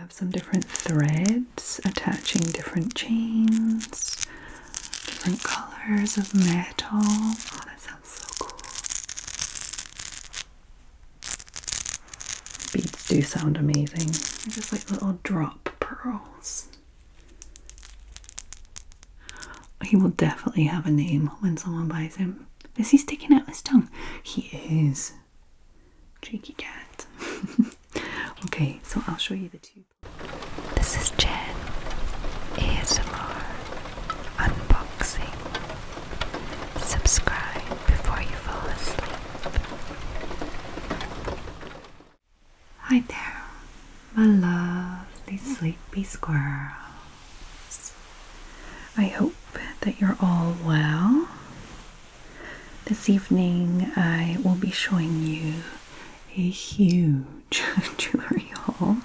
have some different threads attaching different chains, different colors of metal. Oh, that sounds so cool. Beads do sound amazing. They're just like little drop pearls. He will definitely have a name when someone buys him. Is he sticking out his tongue? He is. Cheeky cat. Okay, so I'll show you the two. This is Jen ASMR unboxing. Subscribe before you fall asleep. Hi there, my lovely sleepy squirrels. I hope that you're all well. This evening I will be showing you a huge jewelry haul.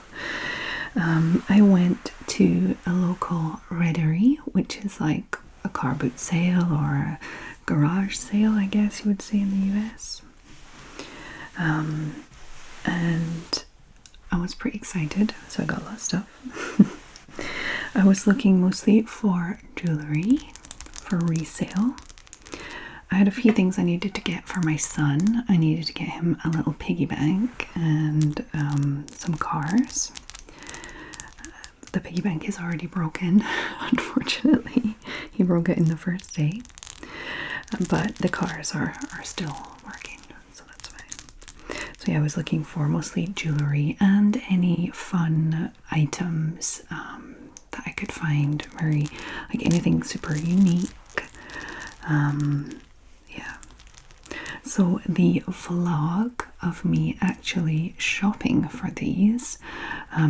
I went to a local readery, which is like a car boot sale or a garage sale, I guess you would say in the US. And I was pretty excited, so I got a lot of stuff. I was looking mostly for jewelry for resale. I had a few things I needed to get for my son. I needed to get him a little piggy bank and some cars. The piggy bank is already broken, unfortunately. He broke it in the first day. But the cars are still working, so that's fine. So yeah, I was looking for mostly jewelry and any fun items that I could find, very, like anything super unique. Yeah. So the vlog of me actually shopping for these,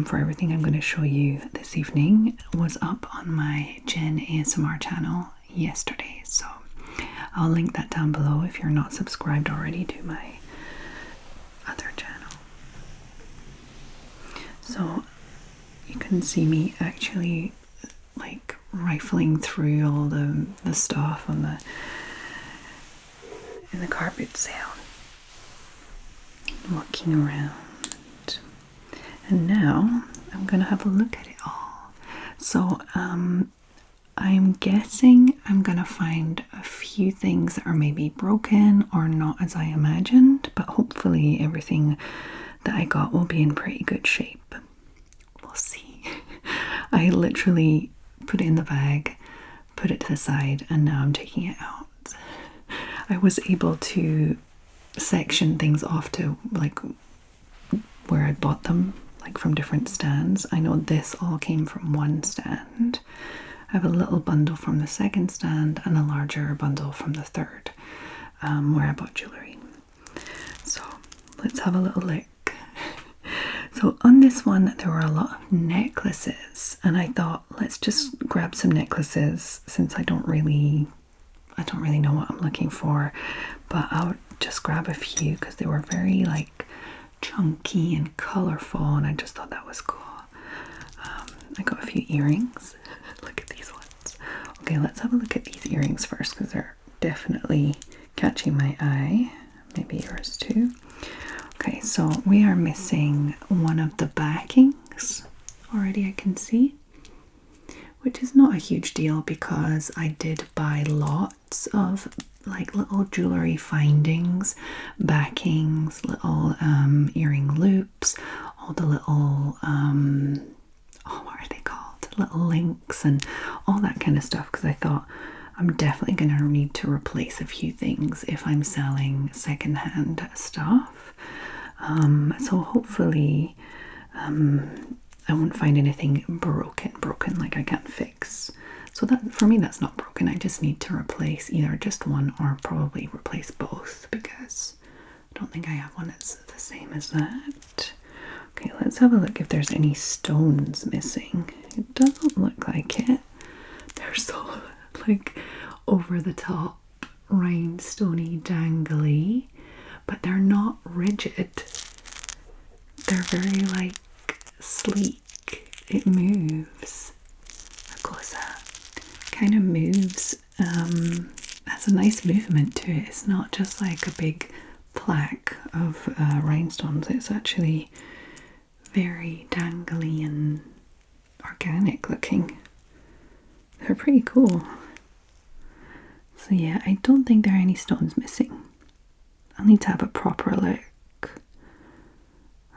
for everything I'm going to show you this evening, was up on my Jen ASMR channel yesterday. So I'll link that down below if you're not subscribed already to my other channel. So you can see me actually like rifling through all the stuff on in the car boot sale, walking around, and now I'm gonna have a look at it all. So I'm guessing I'm gonna find a few things that are maybe broken or not as I imagined, but hopefully everything that I got will be in pretty good shape. We'll see. I literally put it in the bag, put it to the side, and now I'm taking it out. I was able to section things off to like where I bought them, like from different stands. I know this all came from one stand. I have a little bundle from the second stand and a larger bundle from the third, where I bought jewelry. So let's have a little look. So on this one there were a lot of necklaces, and I thought let's just grab some necklaces since I don't really know what I'm looking for, but I'll just grab a few because they were very like chunky and colorful, and I just thought that was cool. I got a few earrings. Look at these ones. Okay, let's have a look at these earrings first because they're definitely catching my eye. Maybe yours too. Okay, so we are missing one of the backings already, I can see, which is not a huge deal because I did buy lots of like little jewelry findings, backings, little earring loops, all the little what are they called? Little links and all that kind of stuff, because I thought I'm definitely going to need to replace a few things if I'm selling secondhand stuff. So hopefully I won't find anything broken like I can't fix. So that, for me, that's not broken. I just need to replace either just one or probably replace both, because I don't think I have one that's the same as that. Okay, let's have a look if there's any stones missing. It doesn't look like it. They're so like over the top, rhinestone-y, dangly, but they're not rigid. They're very like sleek. It moves. How cool is that? Kind of moves. Has a nice movement to it. It's not just like a big plaque of rhinestones. It's actually very dangly and organic looking. They're pretty cool. So yeah, I don't think there are any stones missing. I'll need to have a proper look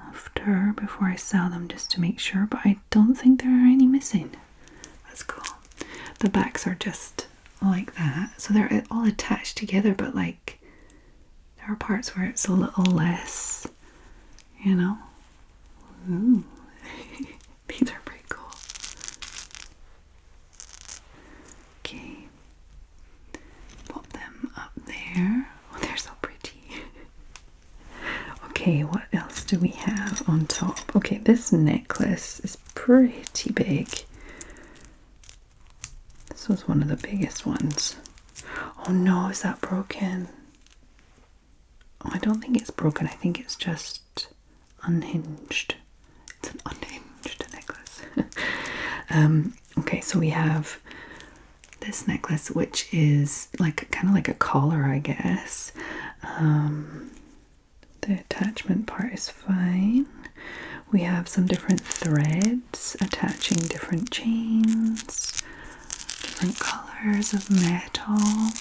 after before I sell them just to make sure, but I don't think there are any missing. That's cool. The backs are just like that, so they're all attached together, but like there are parts where it's a little less, you know. Ooh. These are pretty cool. Okay, pop them up there. Oh, they're so pretty. Okay, what else do we have on top? Okay, this necklace is pretty big. This was one of the biggest ones. Oh no, is that broken? Oh, I don't think it's broken. I think it's just unhinged. It's an unhinged necklace. Okay, so we have this necklace, which is like kind of like a collar, I guess. The attachment part is fine. We have some different threads attaching different chains, different colors of metal,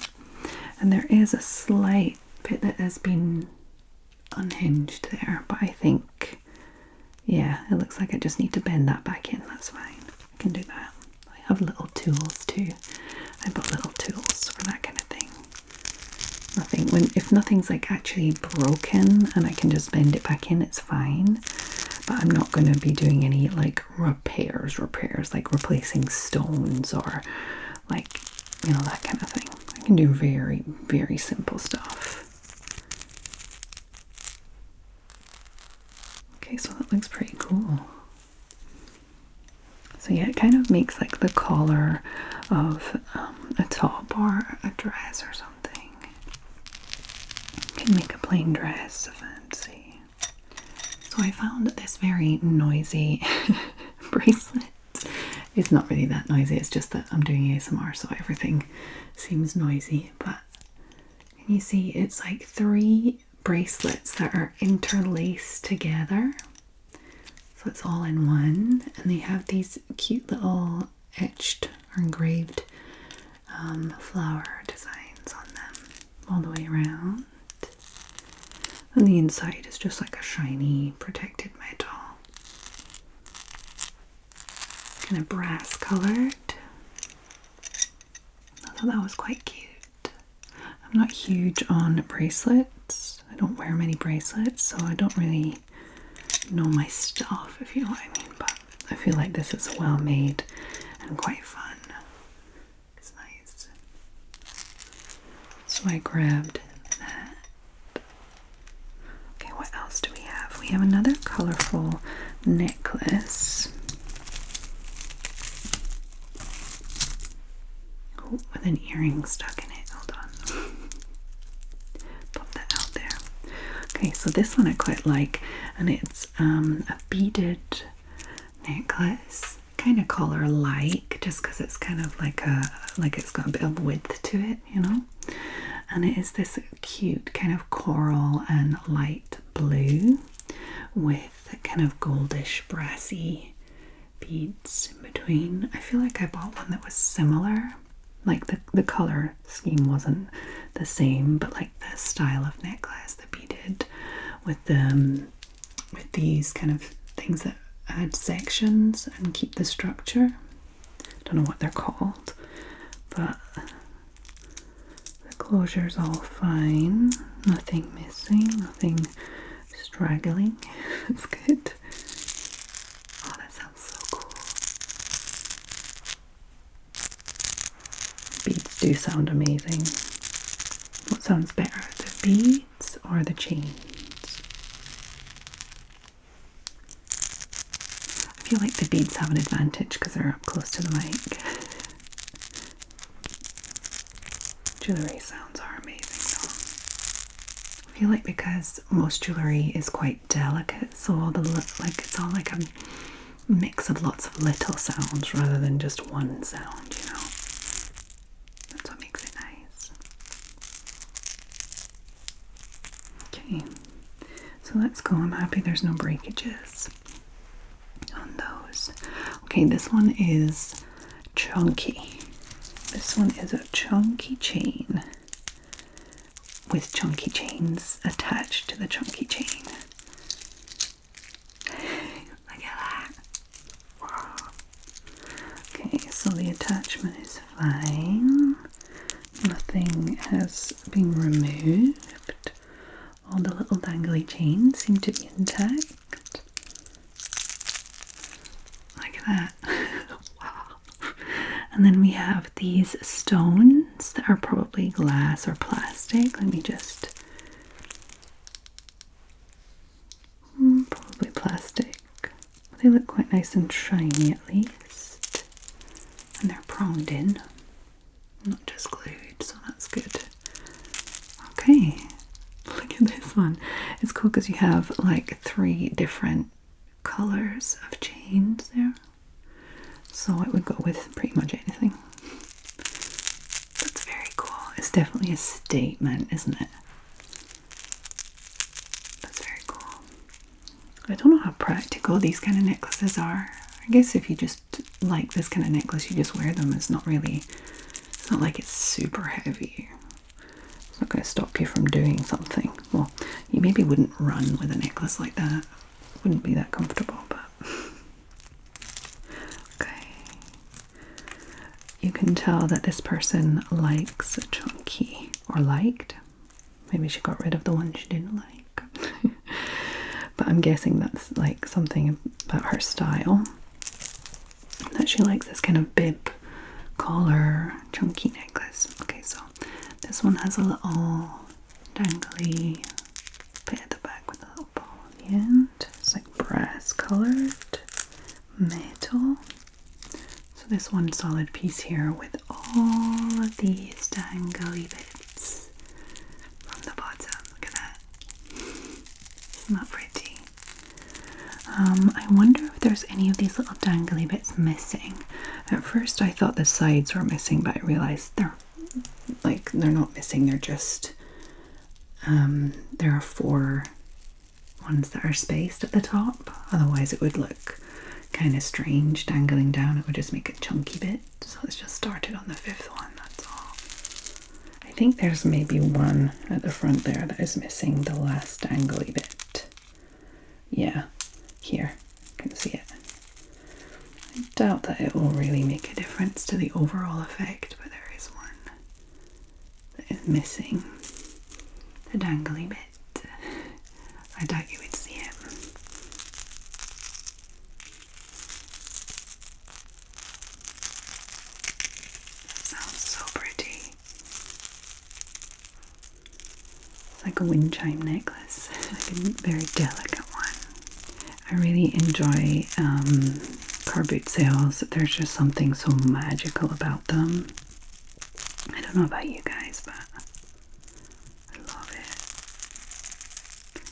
and there is a slight bit that has been unhinged there, but I think, yeah, it looks like I just need to bend that back in. That's fine. I can do that. I have little tools too. I bought little tools for that kind of thing. If nothing's like actually broken and I can just bend it back in, it's fine. But I'm not going to be doing any like repairs, like replacing stones or like, you know, that kind of thing. I can do very, very simple stuff. Okay, so that looks pretty cool. So yeah, it kind of makes like the collar of a top or a dress or something. You can make a plain dress fancy. So I found this very noisy bracelet. It's not really that noisy, it's just that I'm doing ASMR, so everything seems noisy. But can you see it's like 3 bracelets that are interlaced together? So it's all in one, and they have these cute little etched or engraved flower designs on them all the way around. And the inside is just like a shiny protected metal. Kind of brass colored. I thought that was quite cute. I'm not huge on bracelets. I don't wear many bracelets, so I don't really know my stuff, if you know what I mean, but I feel like this is well made and quite fun. It's nice. So I grabbed that. Okay, what else do we have? We have another colorful necklace. Oh, with an earring stuck in it. Hold on. Pop that out there. Okay, so this one I quite like, and it's a beaded necklace, kind of collar-like, just because it's kind of like it's got a bit of width to it, you know. And it is this cute kind of coral and light blue with kind of goldish brassy beads in between. I feel like I bought one that was similar. Like the color scheme wasn't the same, but like the style of necklace, the beaded with these kind of things that add sections and keep the structure. Don't know what they're called, but the closure's all fine. Nothing missing, nothing straggling. It's good. Oh, that sounds so cool. Beads do sound amazing. What sounds better, the beads or the chains? I feel like the beads have an advantage because they're up close to the mic. Jewellery sounds are amazing though. I feel like because most jewellery is quite delicate, so it's all like a mix of lots of little sounds rather than just one sound, you know. That's what makes it nice. Okay, so let's go. I'm happy there's no breakages. Okay, this one is chunky. This one is a chunky chain with chunky chains attached to the chunky chain. Look at that. Wow. Okay, so the attachment is fine. Nothing has been removed. All the little dangly chains seem to be intact. Look at that. Wow. And then we have these stones that are probably glass or plastic. Let me just... probably plastic. They look quite nice and shiny at least. And they're proned in, not just glued, so that's good. Okay, look at this one. It's cool because you have like 3 different colors of chains there. So it would go with pretty much anything. That's very cool. It's definitely a statement, isn't it? That's very cool. I don't know how practical these kind of necklaces are. I guess if you just like this kind of necklace, you just wear them. It's not like it's super heavy. It's not going to stop you from doing something. Well, you maybe wouldn't run with a necklace like that. Wouldn't be that comfortable, but... Okay. You can tell that this person likes a chunky, or liked. Maybe she got rid of the one she didn't like. But I'm guessing that's like something about her style. That she likes this kind of bib collar chunky necklace. Okay, so this one has a little dangly bit at the back with a little ball at the end. It's like brass colored metal. So this one solid piece here with all of these dangly bits from the bottom. Look at that. Isn't that pretty? I wonder if there's any of these little dangly bits missing. At first I thought the sides were missing, but I realized they're not missing. They're just there are 4 ones that are spaced at the top. Otherwise it would look kind of strange dangling down. It would just make a chunky bit. So it's just started on the 5th one, that's all. I think there's maybe one at the front there that is missing the last dangly bit. Yeah, here, you can see it. I doubt that it will really make a difference to the overall effect, but there is one that is missing the dangly bit. I doubt you would see it. That sounds so pretty. It's like a wind chime necklace, like a very delicate one. I really enjoy car boot sales. There's just something so magical about them. I don't know about you guys, but I love it.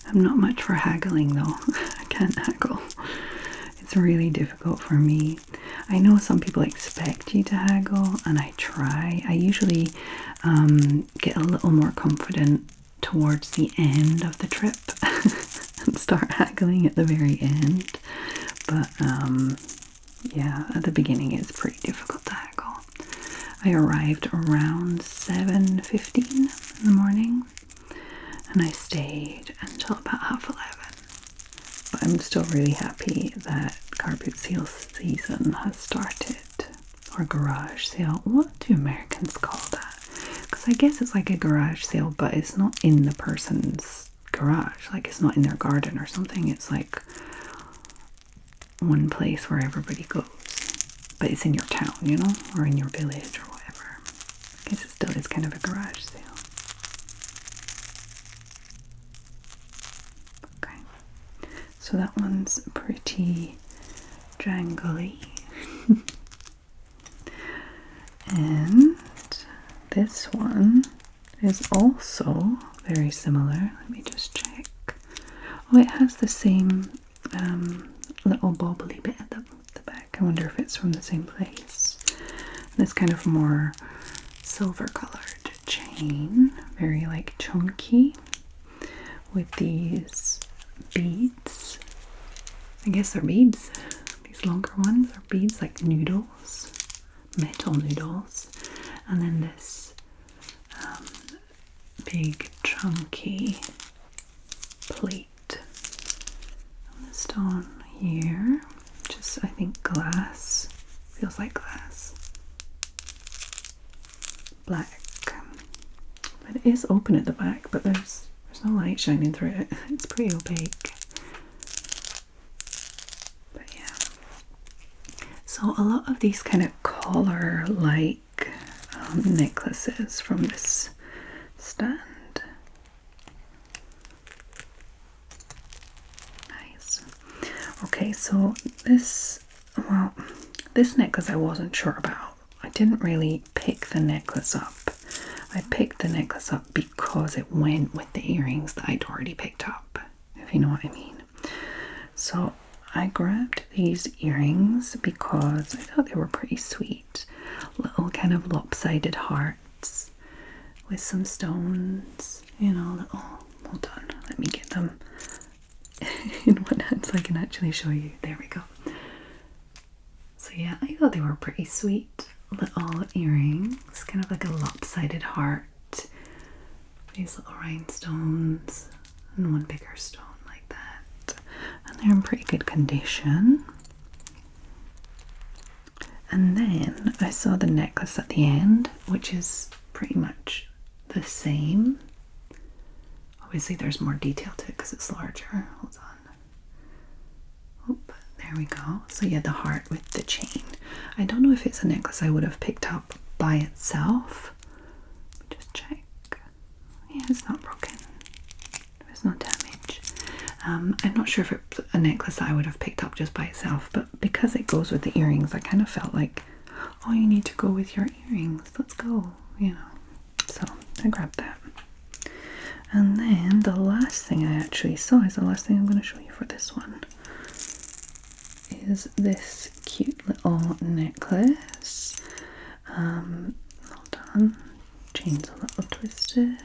I'm not much for haggling though. I can't haggle. It's really difficult for me. I know some people expect you to haggle, and I try. I usually get a little more confident towards the end of the trip and start haggling at the very end. But yeah, at the beginning it's pretty difficult to haggle. I arrived around 7:15 in the morning and I stayed until about 11:30. But I'm still really happy that car boot sale season has started. Or garage sale. What do Americans call that? Because I guess it's like a garage sale, but it's not in the person's garage. Like it's not in their garden or something. It's like one place where everybody goes. But it's in your town, you know, or in your village or whatever. I guess it still is kind of a garage sale. Okay. So that one's pretty jangly. And this one is also very similar. Let me just check. Oh, it has the same little bobbly bit at the back. I wonder if it's from the same place. This kind of more silver colored chain, very like chunky, with these beads. I guess they're beads. These these longer ones are beads, like noodles, metal noodles, and then this big chunky plate on the stone here, just I think glass, feels like glass, black. But it is open at the back, but there's no light shining through it. It's pretty opaque. But yeah. So a lot of these kind of collar-like necklaces from this stand. Nice. Okay, so this necklace I wasn't sure about. I didn't really pick the necklace up. I picked the necklace up because it went with the earrings that I'd already picked up, if you know what I mean. So I grabbed these earrings because I thought they were pretty sweet. Little kind of lopsided hearts with some stones, you know, little, hold on, let me get them in one hand so I can actually show you. There we go. So yeah, I thought they were pretty sweet little earrings, kind of like a lopsided heart, these little rhinestones, and one bigger stone like that, and they're in pretty good condition. And then I saw the necklace at the end, which is pretty much the same. Obviously there's more detail to it because it's larger. Hold on. Oop. There we go. So yeah, the heart with the chain. I don't know if it's a necklace I would have picked up by itself. Just check. Yeah, it's not broken. There's no damage. I'm not sure if it's a necklace I would have picked up just by itself, but because it goes with the earrings, I kind of felt like, oh, you need to go with your earrings. Let's go, you know. So I grabbed that. And then the last thing I actually saw is the last thing I'm going to show you for this one. Is this cute little necklace. Hold on, chain's a little twisted.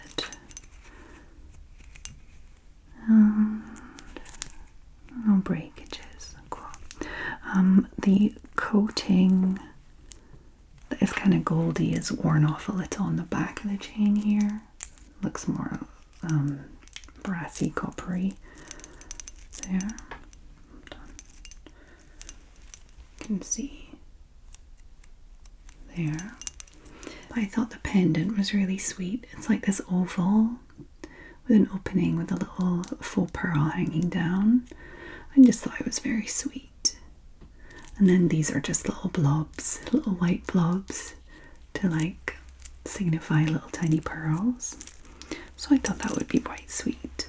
No breakages. Cool. The coating that is kind of goldy is worn off a little on the back of the chain here. Looks more brassy, coppery. There. Can see there. But I thought the pendant was really sweet. It's like this oval with an opening with a little faux pearl hanging down. I just thought it was very sweet. And then these are just little blobs, little white blobs to like signify little tiny pearls. So I thought that would be quite sweet.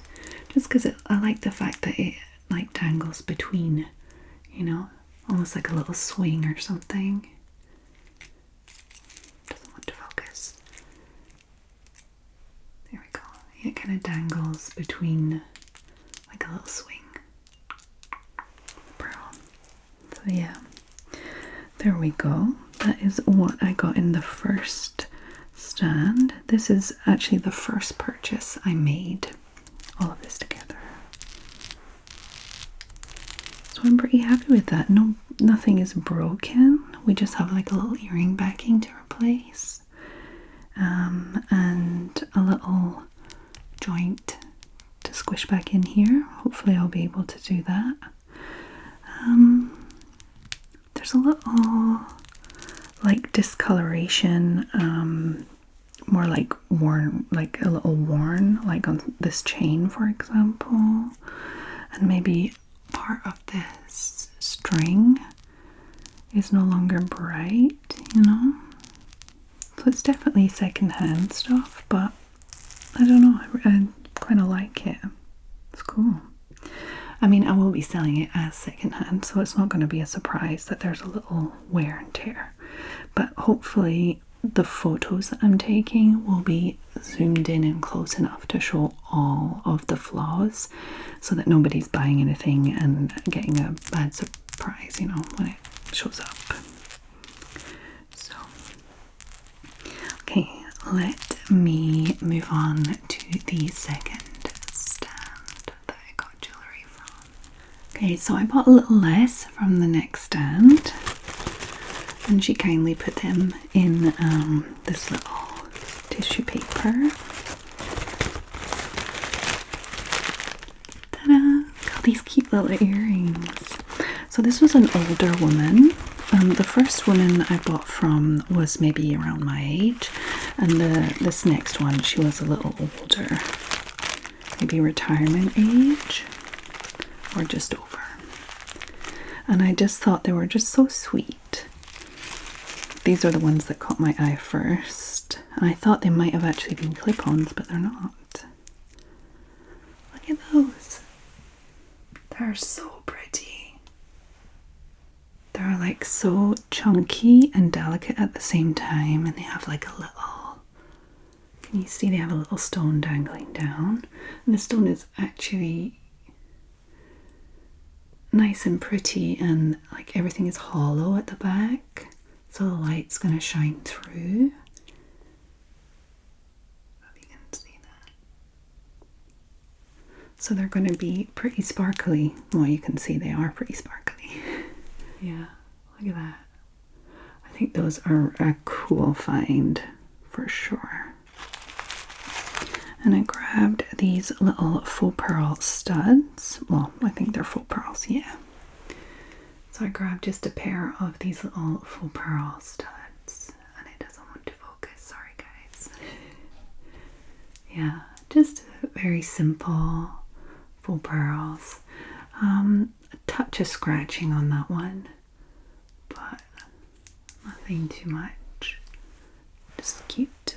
Just because I like the fact that it like dangles between, you know, almost like a little swing or something. Doesn't want to focus. There we go. It kind of dangles between like a little swing. Pearl. So yeah. There we go. That is what I got in the first stand. This is actually the first purchase I made. All of this together. So I'm pretty happy with that. Nothing is broken. We just have like a little earring backing to replace. And a little joint to squish back in here. Hopefully I'll be able to do that. There's a little like discoloration, more like worn, like a little worn, like on this chain, for example. And maybe part of this string is no longer bright, you know. So it's definitely secondhand stuff, but I don't know, I kind of like it. It's cool. I mean, I will be selling it as secondhand, so it's not going to be a surprise that there's a little wear and tear. But hopefully the photos that I'm taking will be zoomed in and close enough to show all of the flaws so that nobody's buying anything and getting a bad surprise, you know, when it shows up. So, okay, let me move on to the second stand that I got jewelry from. Okay, so I bought a little less from the next stand, and she kindly put them in this little tissue paper. Ta-da! Look at these cute little earrings. So this was an older woman. The first woman I bought from was maybe around my age, and this next one, she was a little older, maybe retirement age or just over. And I just thought they were just so sweet. These are the ones that caught my eye first, and I thought they might have actually been clip-ons, but they're not. Look at those. They're so pretty. They're like so chunky and delicate at the same time, and they have like a little, can you see they have a little stone dangling down? And the stone is actually nice and pretty, and like everything is hollow at the back, so the light's going to shine through. If you can see that. So they're going to be pretty sparkly. Well, you can see they are pretty sparkly. Yeah, look at that. I think those are a cool find for sure. And I grabbed these little faux pearl studs. Well, I think they're faux pearls, yeah. So I grabbed just a pair of these little faux pearl studs. And it doesn't want to focus, sorry guys. Yeah, just very simple faux pearls. A touch of scratching on that one, but nothing too much. Just cute.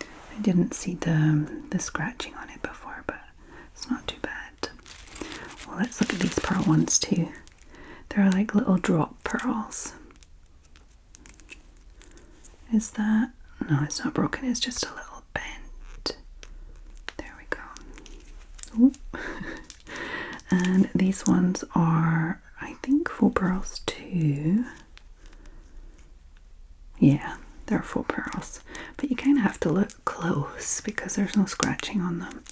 I didn't see the scratching on it before, but it's not too bad. Well, let's look at these pearl ones too. They're like little drop pearls. Is that? No, it's not broken. It's just a little bent. There we go. Ooh. And these ones are, I think, faux pearls too. Yeah, they're faux pearls. But you kind of have to look close because there's no scratching on them.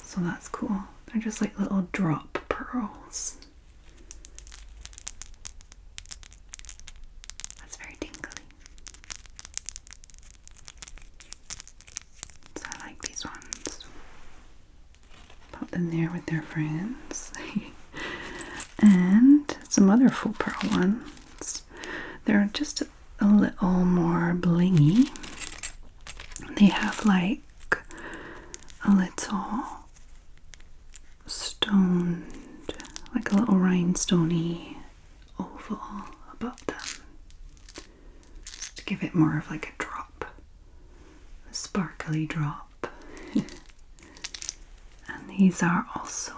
So that's cool. They're just like little drop pearls. That's very tingly. So I like these ones. Pop them there with their friends. And some other faux pearl ones. They're just a little more blingy. They have like a little stoned, like a little rhinestoney oval above them, just to give it more of like a drop, a sparkly drop. And these are also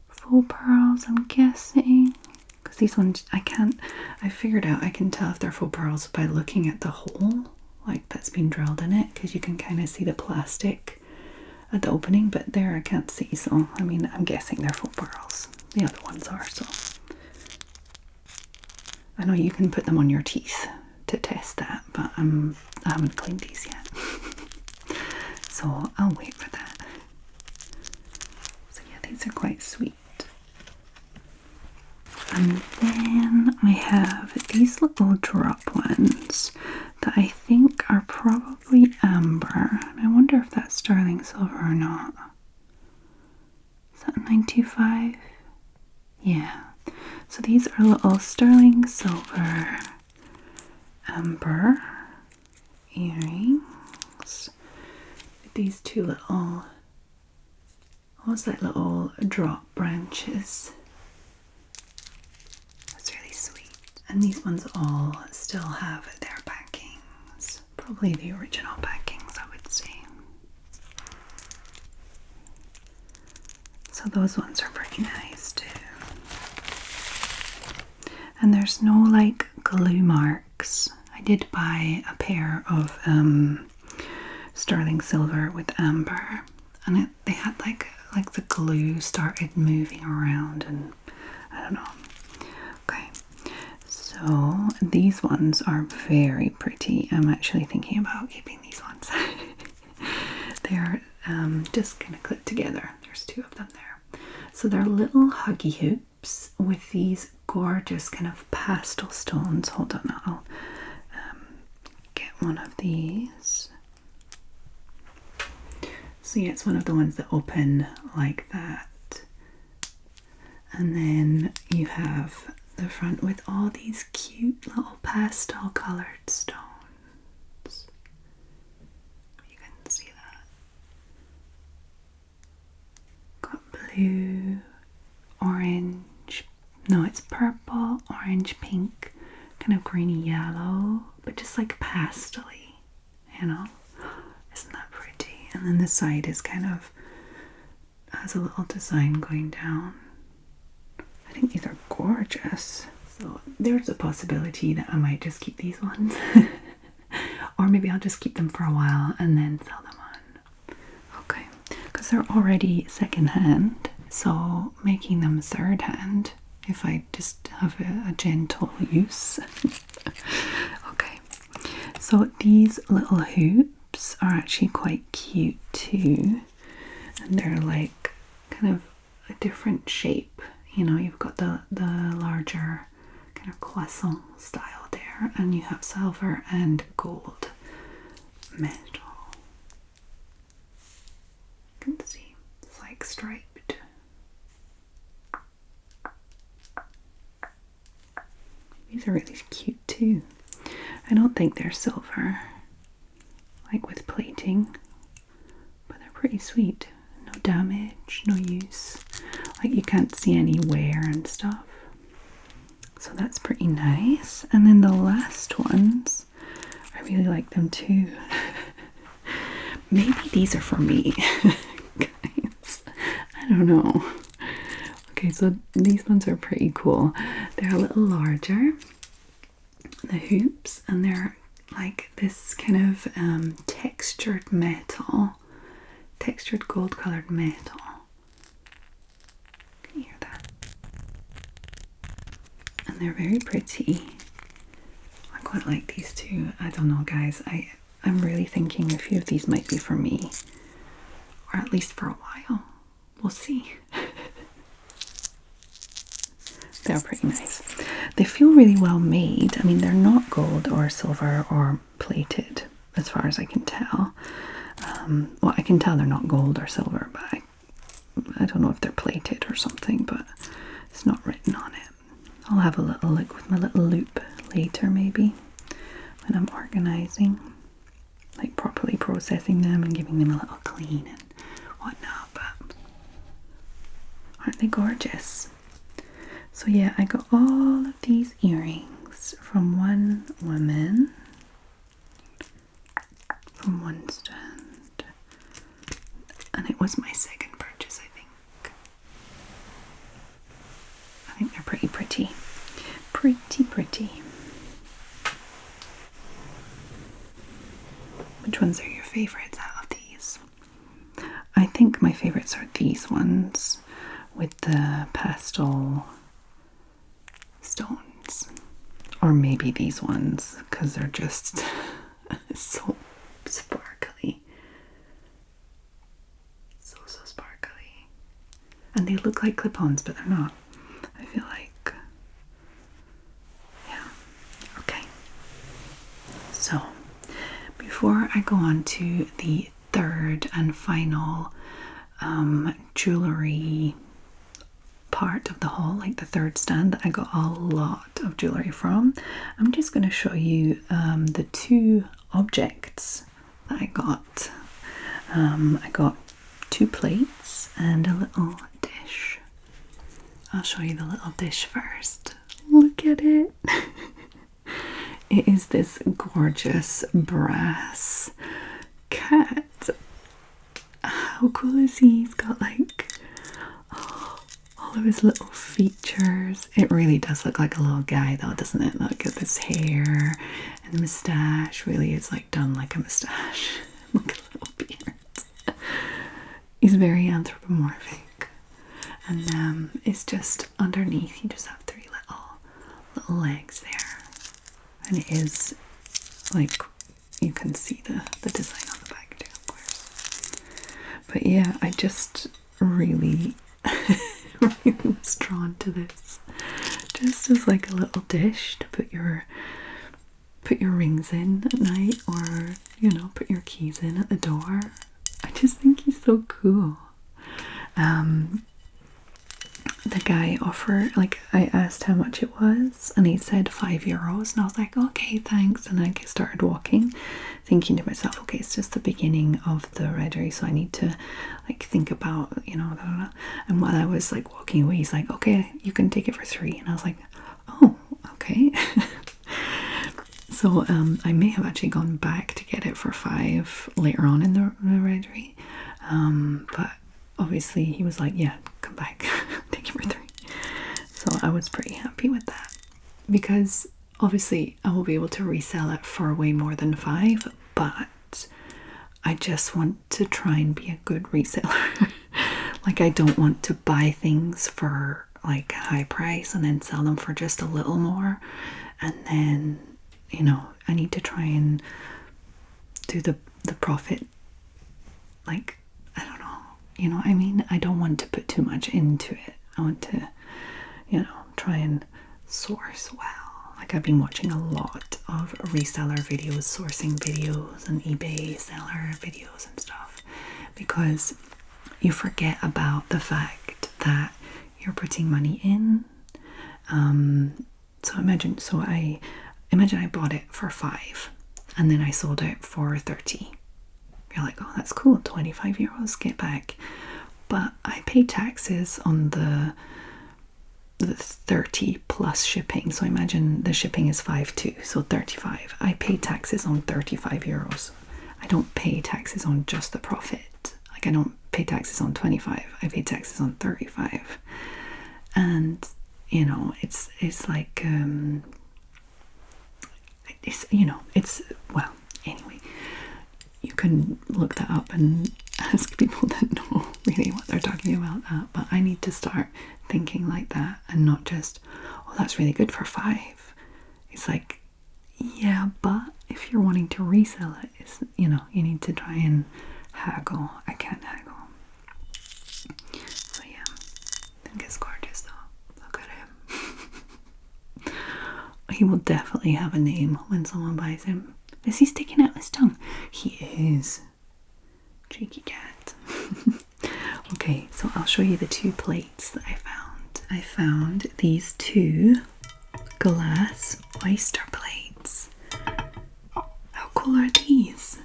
faux pearls, I'm guessing. Because these ones, I figured out I can tell if they're faux pearls by looking at the hole, like that's been drilled in it, because you can kind of see the plastic at the opening, but there I can't see, so I mean, I'm guessing they're faux pearls. The other ones are, so. I know you can put them on your teeth to test that, but I haven't cleaned these yet. So I'll wait for that. So yeah, these are quite sweet. And then I have these little drop ones that I think are probably amber. And I wonder if that's sterling silver or not. Is that 925? Yeah. So these are little sterling silver amber earrings. With these two little, almost like little drop branches. And these ones all still have their backings. Probably the original backings, I would say. So those ones are pretty nice too. And there's no like glue marks. I did buy a pair of sterling silver with amber. And they had like the glue started moving around, and I don't know. Okay. So these ones are very pretty. I'm actually thinking about keeping these ones. They're just kind of clipped together. There's two of them there. So they're little huggy hoops with these gorgeous kind of pastel stones. Hold on, I'll get one of these. So yeah, it's one of the ones that open like that. And then you have the front with all these cute little pastel colored stones. You can see that. Got blue, orange, no, it's purple, orange, pink, kind of greeny yellow, but just like pastel-y, you know? Isn't that pretty? And then the side is kind of, has a little design going down. I think these are gorgeous. So there's a possibility that I might just keep these ones. Or maybe I'll just keep them for a while and then sell them on. Okay, because they're already second-hand, so making them third-hand, if I just have a gentle use. Okay, so these little hoops are actually quite cute too. And they're like kind of a different shape. You know, you've got the larger kind of croissant style there, and you have silver and gold metal. You can see it's like striped. These are really cute too. I don't think they're silver, like with plating, but they're pretty sweet. No damage, no use. Like you can't see any wear and stuff. So that's pretty nice. And then the last ones, I really like them too. Maybe these are for me. Guys, I don't know. Okay, so these ones are pretty cool. They're a little larger, the hoops, and they're like this kind of textured metal, textured gold colored metal. Can you hear that? And they're very pretty. I quite like these too. I don't know, guys. I'm really thinking a few of these might be for me, or at least for a while. We'll see. They're pretty nice. They feel really well made. I mean, they're not gold or silver or plated, as far as I can tell. Well, I can tell they're not gold or silver, but I don't know if they're plated or something, but it's not written on it. I'll have a little look with my little loop later, maybe, when I'm organizing, like properly processing them and giving them a little clean and whatnot. But aren't they gorgeous? So yeah, I got all of these earrings from one woman, from one stand, and it was my second purchase, I think. I think they're pretty pretty. Pretty pretty. Which ones are your favorites out of these? I think my favorites are these ones with the pastel stones, or maybe these ones because they're just so sparkly, so sparkly, and they look like clip-ons, but they're not. I feel like, yeah. Okay, so before I go on to the third and final jewelry part of the haul, like the third stand that I got a lot of jewelry from, I'm just going to show you the two objects that I got. I got 2 plates and a little dish. I'll show you the little dish first. Look at it. It is this gorgeous brass cat. How cool is he? He's got like all of his little features. It really does look like a little guy though, doesn't it? Look at this hair and the moustache. Really, it's like done like a moustache. Look at the little beard. He's very anthropomorphic. And it's just underneath, you just have 3 little legs there. And it is like, you can see the design on the back too, of course. But yeah, I just really really was drawn to this. Just as like a little dish to put your rings in at night, or you know, put your keys in at the door. I just think he's so cool. The guy offered, like, I asked how much it was and he said €5, and I was like, okay, thanks. And I started walking, thinking to myself, okay, it's just the beginning of the registry, so I need to like think about, you know, blah, blah, blah. And while I was like walking away, he's like, okay, you can take it for $3. And I was like, oh, okay. So I may have actually gone back to get it for $5 later on in the registry, but obviously he was like, yeah, come back, take it for $3. So I was pretty happy with that, because obviously I will be able to resell it for way more than $5, but I just want to try and be a good reseller. Like, I don't want to buy things for like a high price and then sell them for just a little more, and then, you know, I need to try and do the profit, like, I don't know, you know what I mean? I don't want to put too much into it. I want to, you know, try and source well. Like, I've been watching a lot of reseller videos, sourcing videos, and eBay seller videos and stuff, because you forget about the fact that you're putting money in. So imagine I bought it for $5 and then I sold it for $30. You're like, oh, that's cool, €25 get back. But I pay taxes on the 30 plus shipping. So imagine the shipping is $5 too, so $35. I pay taxes on €35. I don't pay taxes on just the profit. Like, I don't pay taxes on 25. I pay taxes on 35. And you know, it's like it's, you know, it's, well, anyway, you can look that up and ask people that know really what they're talking about that. But I need to start thinking like that, and not just, oh, that's really good for $5. It's like, yeah, but if you're wanting to resell it, it's, you know, you need to try and haggle. I can't haggle. So yeah, I think it's gorgeous though. Look at him. He will definitely have a name when someone buys him. Is he sticking out his tongue? He is. Cheeky cat. Okay, so I'll show you the 2 plates that I found. I found these 2 glass oyster plates. How cool are these?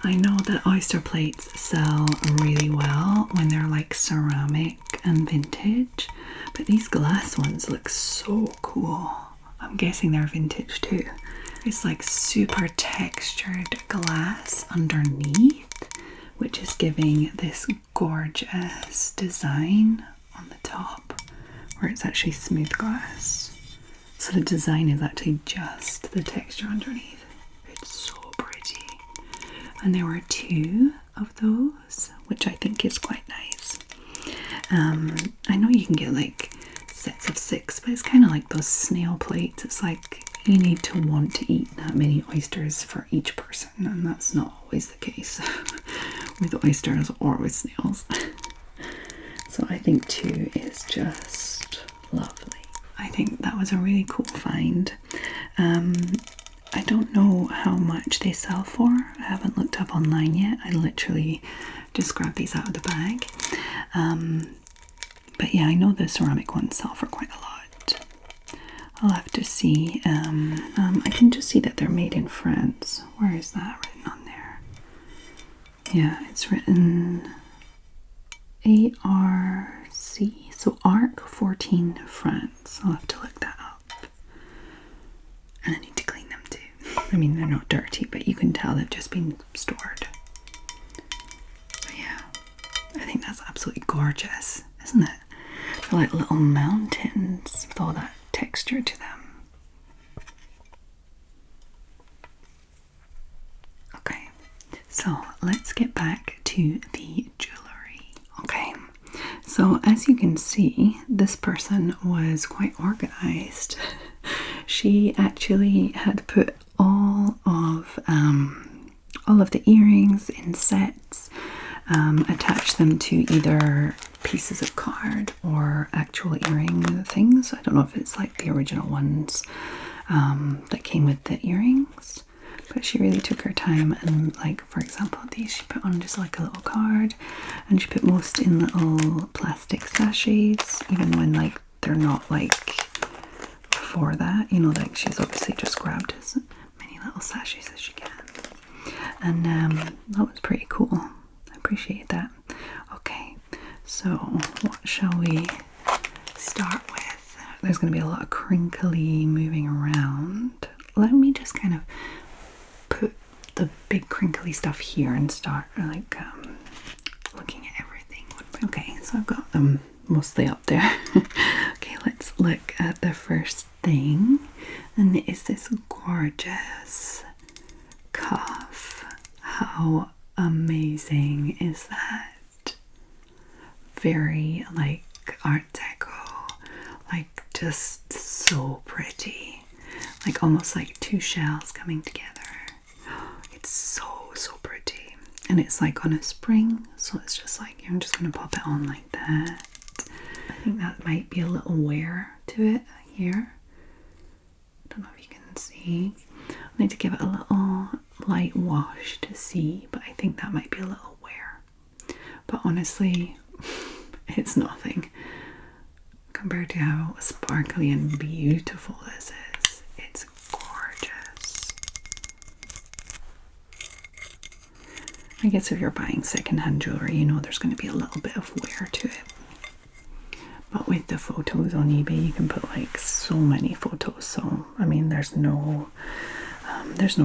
I know that oyster plates sell really well when they're like ceramic and vintage, but these glass ones look so cool. I'm guessing they're vintage too. It's like super textured glass underneath, which is giving this gorgeous design on the top, where it's actually smooth glass. So the design is actually just the texture underneath. It's so pretty. And there were 2 of those, which I think is quite nice. I know you can get like sets of 6, but it's kind of like those snail plates. It's like you need to want to eat that many oysters for each person, and that's not always the case with oysters or with snails. So I think 2 is just lovely. I think that was a really cool find. I don't know how much they sell for. I haven't looked up online yet. I literally just grabbed these out of the bag. But yeah, I know the ceramic ones sell for quite a lot. I'll have to see. I can just see that they're made in France. Where is that written on there? Yeah, it's written ARC. So ARC 14 France. I'll have to look that up. And I need to clean them too. I mean, they're not dirty, but you can tell they've just been stored. But yeah, I think that's absolutely gorgeous, isn't it? They're like little mountains with all that texture to them. Okay, so let's get back to the jewelry. Okay, so as you can see, this person was quite organized. She actually had put all of the earrings in sets, attached them to either pieces of card or actual earring things. I don't know if it's like the original ones that came with the earrings, but she really took her time, and like for example these she put on just like a little card, and she put most in little plastic sachets, even when like they're not like for that, you know, like she's obviously just grabbed as many little sachets as she can. And that was pretty cool. I appreciate that. Okay, so what shall we start with? There's going to be a lot of crinkly moving around. Let me just kind of put the big crinkly stuff here and start like looking at everything. Okay, so I've got them mostly up there. Okay, let's look at the first thing, and it is this gorgeous cuff. How amazing is that? Very like art deco, like just so pretty, like almost like two shells coming together. It's so pretty, and it's like on a spring, so it's just like, I'm just going to pop it on like that. I think that might be a little wear to it here. Don't know if you can see. I need to give it a little light wash to see, but I think that might be a little wear. But honestly, it's nothing compared to how sparkly and beautiful this is. It's gorgeous. I guess if you're buying secondhand jewelry, you know there's going to be a little bit of wear to it. But with the photos on eBay, you can put like so many photos. So I mean, there's no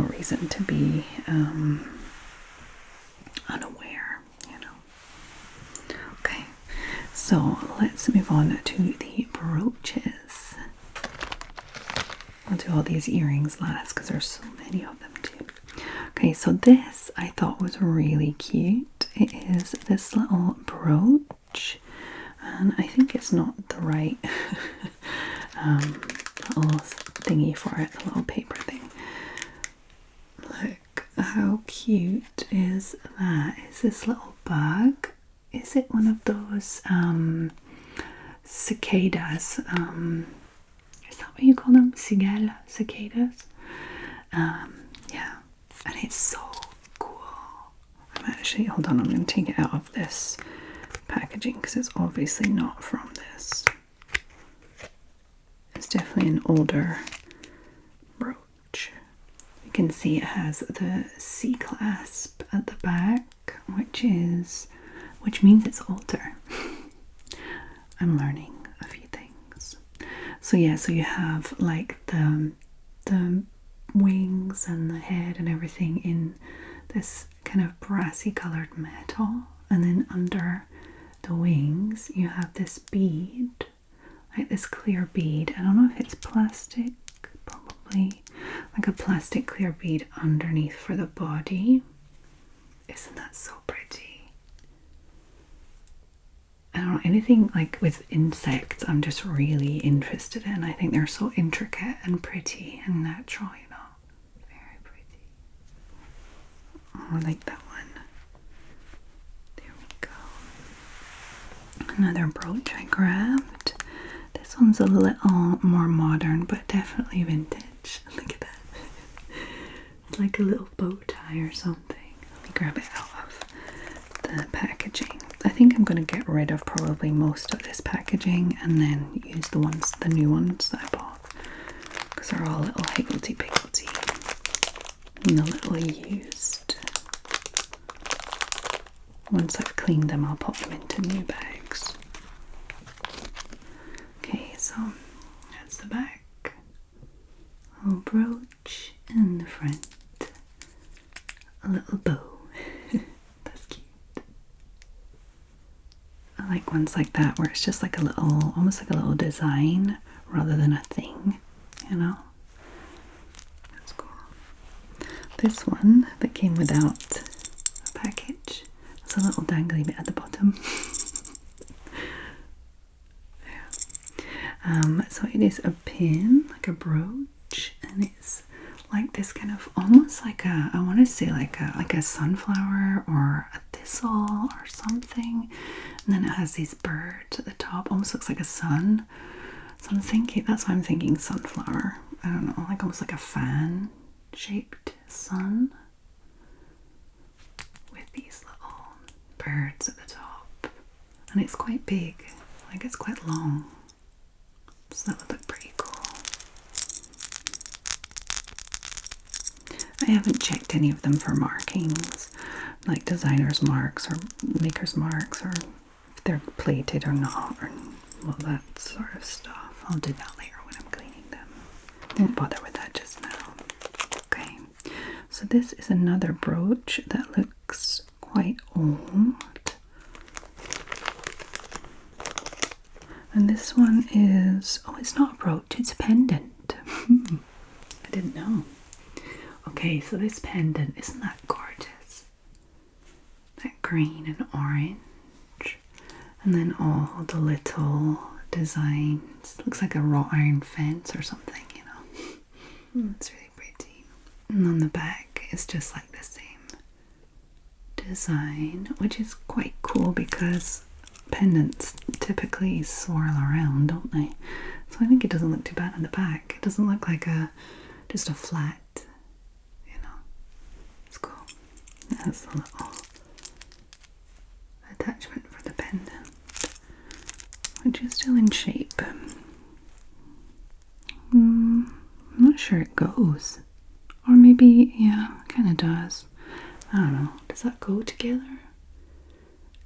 reason to be unaware, you know. Okay, so let's move on to the brooches. I'll do all these earrings last because there's so many of them too. Okay, so this I thought was really cute. It is this little brooch. And I think it's not the right little thingy for it, the little paper thing. Look how cute is that? Is this little bug? Is it one of those cicadas? Is that what you call them? Cicadas? Yeah, and it's so cool. I'm actually, hold on, I'm going to take it out of this packaging because it's obviously not from this. It's definitely an older brooch. You can see it has the C clasp at the back, which means it's older. I'm learning a few things. So yeah, so you have like the wings and the head and everything in this kind of brassy colored metal, and then under the wings you have this bead, like this clear bead. I don't know if it's plastic, probably like a plastic clear bead underneath for the body. Isn't that so pretty? I don't know, anything like with insects I'm just really interested in. I think they're so intricate and pretty and natural, you know. Very pretty. Oh, I like that one. There we go. Another brooch I grabbed. This one's a little more modern, but definitely vintage. Look at that. It's like a little bow tie or something. Let me grab it out of the packaging. I think I'm going to get rid of probably most of this packaging and then use the new ones that I bought, because they're all a little higgledy-piggledy and a little used. Once I've cleaned them, I'll pop them into new bags. Okay, so that's the back. A little brooch and the front. A little bow. That's cute. I like ones like that where it's just like a little, almost like a little design rather than a thing, you know? That's cool. This one that came without a package, there's a little dangly bit at the bottom. Yeah. So it is a pin, like a brooch, and it's like this kind of almost like a, I want to say like a sunflower or a thistle or something, and then it has these birds at the top, almost looks like a sun. So I'm thinking, that's why I'm thinking sunflower. I don't know, like almost like a fan shaped sun with these little birds at the top, and it's quite big, like it's quite long, so that would look pretty cool. I haven't checked any of them for markings, like designer's marks or maker's marks, or if they're plated or not, or all that sort of stuff. I'll do that later when I'm cleaning them. Won't bother with that just now. Okay, so this is another brooch that looks quite old. And this one is, oh, it's not a brooch, it's a pendant. I didn't know. Okay, so this pendant, isn't that gorgeous? That green and orange. And then all the little designs. Looks like a wrought iron fence or something, you know. It's really pretty. And on the back, it's just like the same design, which is quite cool because pendants typically swirl around, don't they? So I think it doesn't look too bad on the back. It doesn't look like just a flat, you know. It's cool. It has a little attachment for the pendant, which is still in shape. I'm not sure it goes. Or maybe, yeah, it kind of does. I don't know. Does that go together?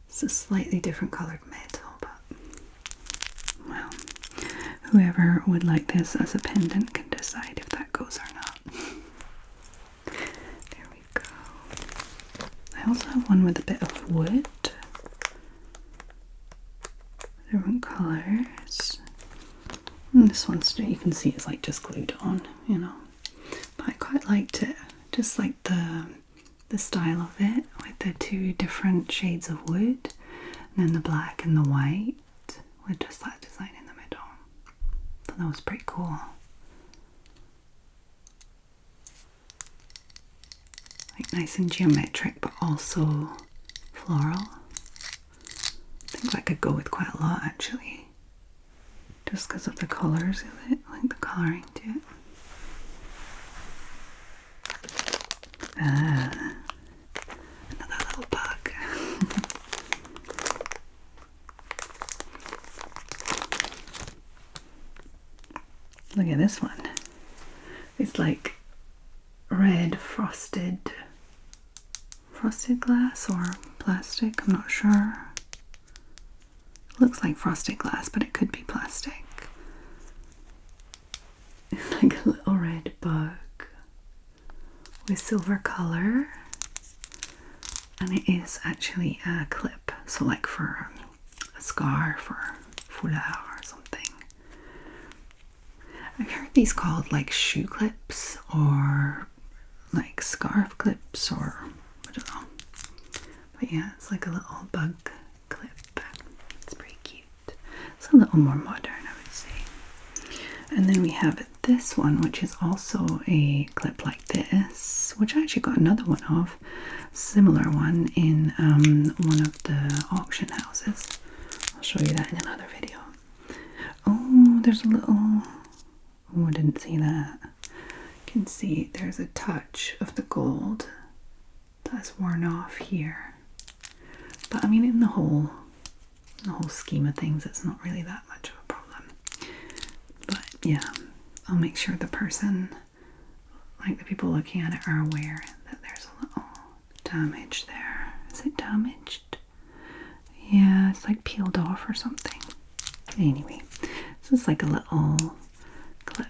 It's a slightly different colored metal, but well, whoever would like this as a pendant can decide if that goes or not. There we go. I also have one with a bit of wood. Different colors. And this one's, you can see it's like just glued on, you know. But I quite liked it. Just like the style of it, with the two different shades of wood, and then the black and the white, with just that design in the middle. So that was pretty cool. Like nice and geometric, but also floral. I think that could go with quite a lot actually, just because of the colours of it, like the colouring to it. Ah, another little bug. Look at this one. It's like red frosted glass or plastic, I'm not sure. It looks like frosted glass, but it could be plastic. It's like a little red bug with silver colour, and it is actually a clip, so like for a scarf or foulard or something. I've heard these called like shoe clips or like scarf clips, or I don't know, but yeah, it's like a little bug clip. It's pretty cute. It's a little more modern, I would say. And then we have this one, which is also a clip like this, which I actually got another one of, similar one in one of the auction houses. I'll show you that in another video. Oh, there's a little, oh, I didn't see that. You can see there's a touch of the gold that's worn off here. But I mean, in the whole scheme of things, it's not really that much of a problem. But yeah, I'll make sure the person, like the people looking at it, are aware that there's a little damage there. Is it damaged? Yeah, it's like peeled off or something. Anyway, this is like a little clip.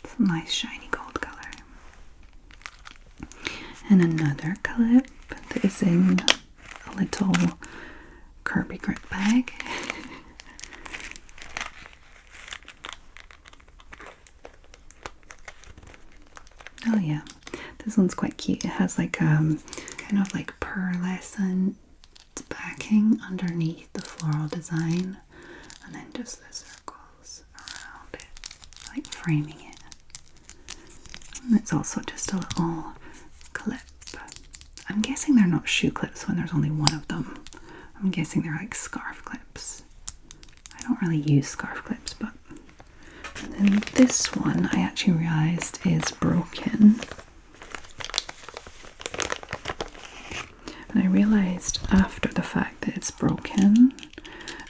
It's a nice shiny gold color. And another clip that is in a little Kirby grip bag. Oh yeah, this one's quite cute. It has like kind of like pearlescent backing underneath the floral design, and then just the circles around it. framing it. And it's also just a little clip. I'm guessing they're not shoe clips when there's only one of them. I'm guessing they're like scarf clips. I don't really use scarf clips, but... And then this one I actually realized is broken. And I realized after the fact that it's broken,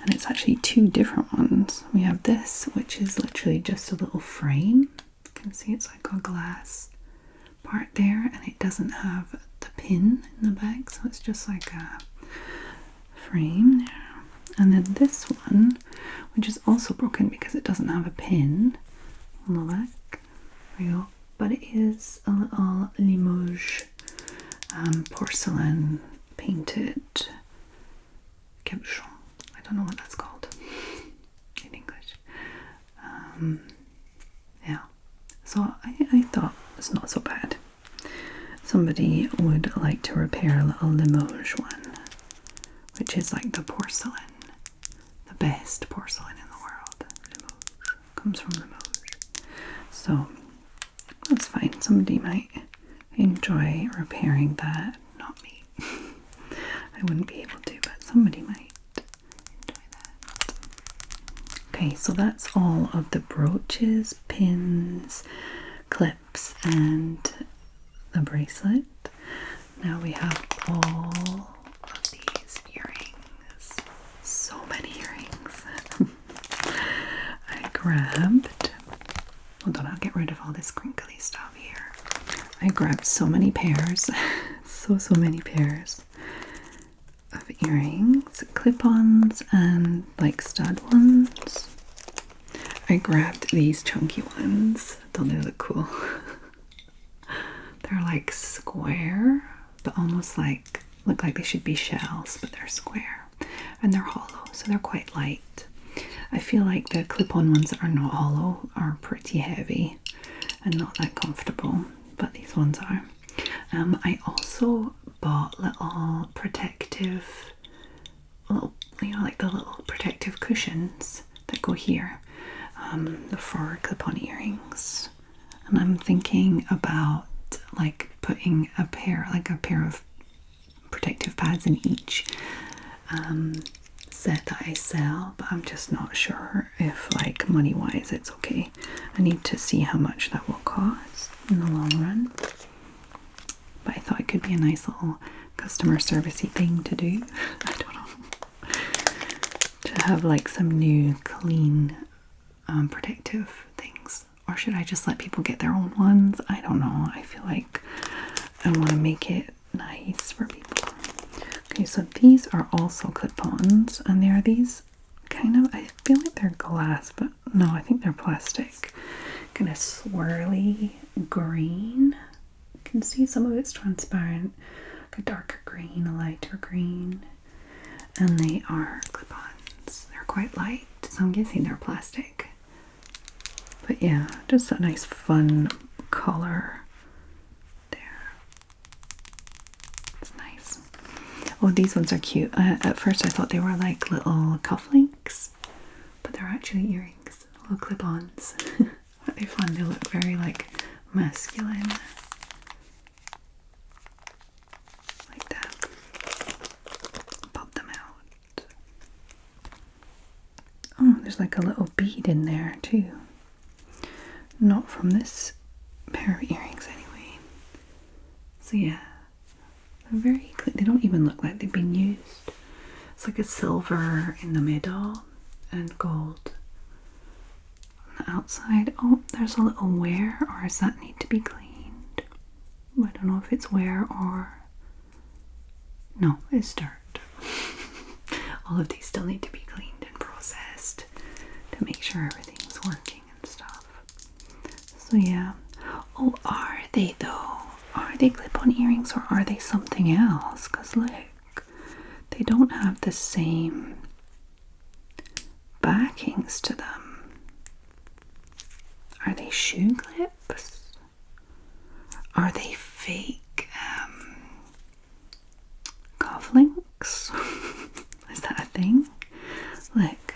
and it's actually two different ones. We have this, which is literally just a little frame. You can see it's like a glass part there, and it doesn't have the pin in the back, so it's just like a frame there. And then this one, which is also broken because it doesn't have a pin on the back. There we go. But it is a little Limoges porcelain painted cabochon. I don't know what that's called in English. Yeah, so I thought it's not so bad. Somebody would like to repair a little Limoges one, which is like the porcelain, the best porcelain in the world. Limoges comes from Limoges, so that's fine. Somebody might enjoy repairing that, not me. I wouldn't be able to, but somebody might enjoy that. Okay, so that's all of the brooches, pins, clips, and the bracelet. Now we have all of these earrings. So many earrings. I grabbed, hold on, I'll get rid of all this crinkly stuff here. I grabbed so many pairs, so many pairs of earrings, clip-ons and like stud ones. I grabbed these chunky ones. Don't they look cool? They're like square, but almost like, look like they should be shells, but they're square. And they're hollow, so they're quite light. I feel like the clip-on ones that are not hollow are pretty heavy and not that comfortable, but these ones are. I also bought little protective, like the little protective cushions that go here, for clip-on earrings. And I'm thinking about like putting a pair of protective pads in each set that I sell, but I'm just not sure if like money-wise it's okay. I need to see how much that will cost in the long run. But I thought it could be a nice little customer servicey thing to do. I don't know. To have like some new clean protective things. Or should I just let people get their own ones? I don't know. I feel like I want to make it nice for people. Okay, so these are also clip-ons, and they are these kind of, I feel like they're glass, but no, I think they're plastic. Kind of swirly green. You can see some of it's transparent, like a darker green, a lighter green, and they are clip-ons. They're quite light, so I'm guessing they're plastic. But yeah, just a nice fun color there. It's nice. Oh, these ones are cute. At first I thought they were like little cufflinks, but they're actually earrings, little clip-ons. But they're fun. They look very like masculine. Like that. Pop them out. Oh, there's like a little bead in there too. Not from this pair of earrings anyway. So yeah, they're very clean. They don't even look like they've been used. It's like a silver in the middle and gold on the outside. Oh, there's a little wear, or does that need to be cleaned? I don't know if it's wear or... No, it's dirt. All of these still need to be cleaned and processed to make sure everything's working and stuff. So yeah. Oh, are they though? Are they clip-on earrings or are they something else? Because look, they don't have the same backings to them. Are they shoe clips? Are they fake cufflinks? Is that a thing? Look,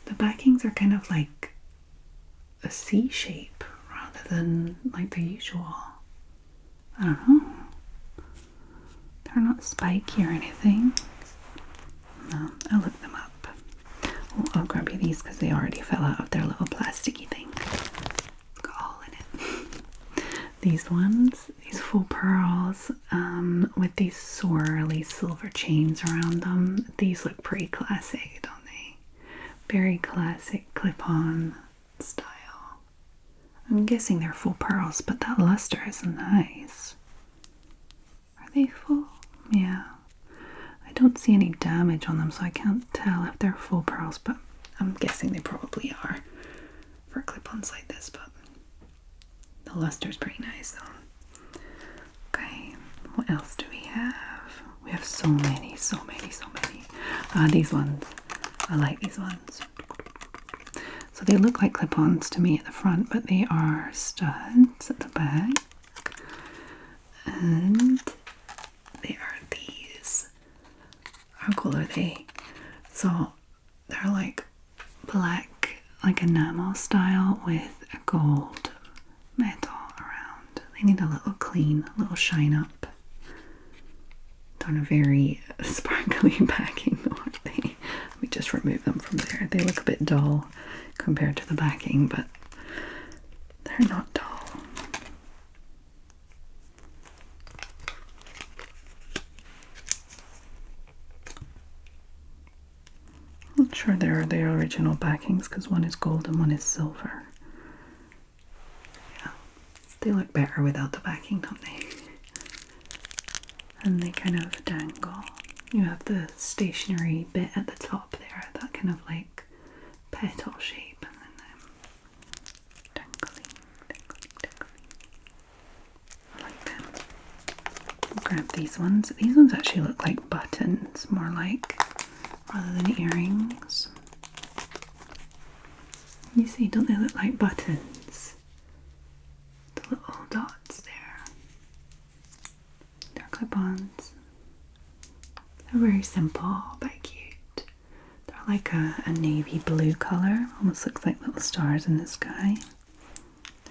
the backings are kind of like a C shape. than like the usual. I don't know. They're not spiky or anything. No, I'll look them up. Oh, I'll grab you these because they already fell out of their little plasticky thing. It's got a hole in it. These ones, these faux pearls with these swirly silver chains around them. These look pretty classic, don't they? Very classic clip-on style. I'm guessing they're faux pearls, but that luster is nice. Are they full? Yeah. I don't see any damage on them, so I can't tell if they're faux pearls, but I'm guessing they probably are for clip-ons like this, but the luster's pretty nice though. Okay, what else do we have? We have so many, so many, so many. These ones. I like these ones. So they look like clip-ons to me at the front, but they are studs at the back. And they are these. How cool are they? So they're like black, like enamel style with a gold metal around. They need a little clean, a little shine up. On a very sparkly backing, aren't they? Let me just remove them from there. They look a bit dull compared to the backing, but they're not dull. I'm not sure they're the original backings because one is gold and one is silver. Yeah, they look better without the backing, don't they? And they kind of dangle. You have the stationary bit at the top there, that kind of like petal shape, and then dangling, dangling, dangling. I like them. I'll grab these ones. These ones actually look like buttons, more like, rather than earrings. You see, don't they look like buttons? The little dots there. They're clip-ons. They're very simple but cute. They're like a navy blue colour. Almost looks like little stars in the sky.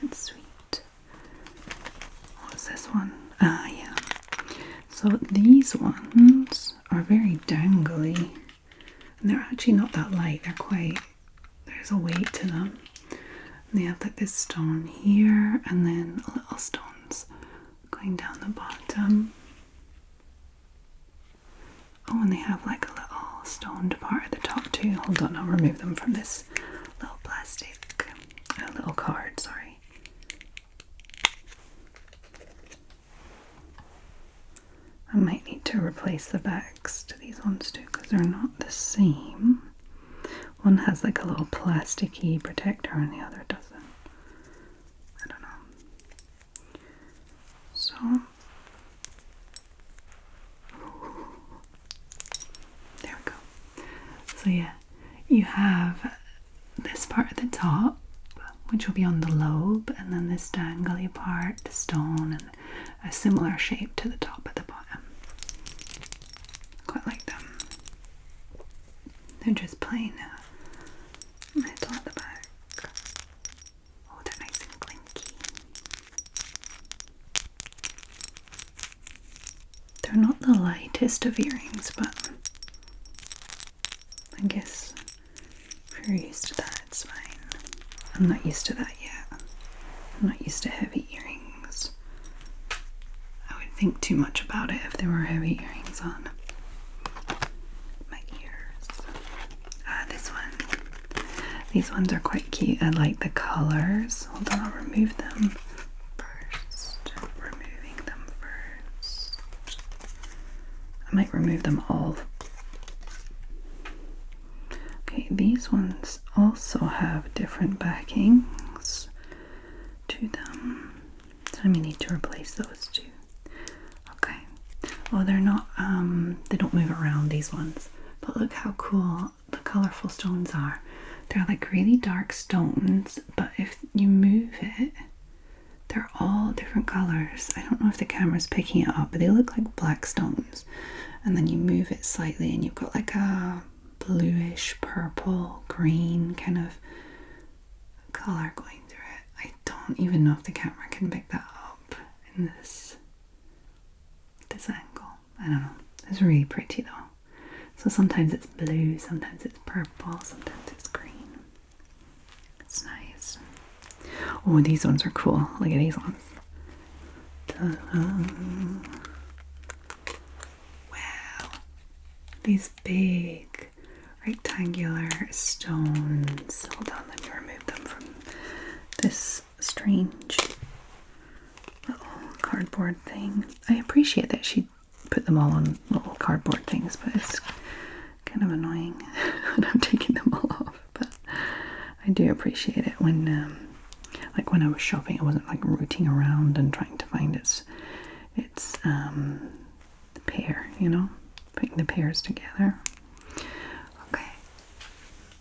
That's sweet. What's this one? Ah, yeah. So these ones are very dangly. And they're actually not that light. They're quite, there's a weight to them. And they have like this stone here and then little stones going down the bottom. Oh, and they have like a little stoned part at the top too. Hold on, I'll remove them from this little plastic, little card, sorry. I might need to replace the backs to these ones too because they're not the same. One has like a little plasticky protector and the other doesn't. I don't know. So there we go. So yeah, you have this part at the top, which will be on the lobe, and then this dangly part, the stone, and a similar shape to the top at the bottom. Quite like them. They're just plain metal at the back. Oh, they're nice and clinky. They're not the lightest of earrings, but I guess if you're used to that, it's fine. I'm not used to that yet. I'm not used to heavy earrings. I would think too much about it if there were heavy earrings on my ears. This one. These ones are quite cute. I like the colors. Hold on, I'll remove them first. Removing them first. I might remove them all. Okay, these ones also have different backings to them, so I may need to replace those too. Okay, well they're not, they don't move around, these ones, but look how cool the colourful stones are. They're like really dark stones, but if you move it, they're all different colours. I don't know if the camera's picking it up, but they look like black stones, and then you move it slightly and you've got like a bluish, purple, green kind of colour going through it. I don't don't even know if the camera can pick that up in this angle. I don't know. It's really pretty though. So sometimes it's blue, sometimes it's purple, sometimes it's green. It's nice. Oh, these ones are cool. Look at these ones. Wow. These big rectangular stones. Hold on, let me remove them from this strange little cardboard thing. I appreciate that she put them all on little cardboard things, but it's kind of annoying when I'm taking them all off. But I do appreciate it when, like when I was shopping, I wasn't like rooting around and trying to find its pair, you know, putting the pairs together. Okay,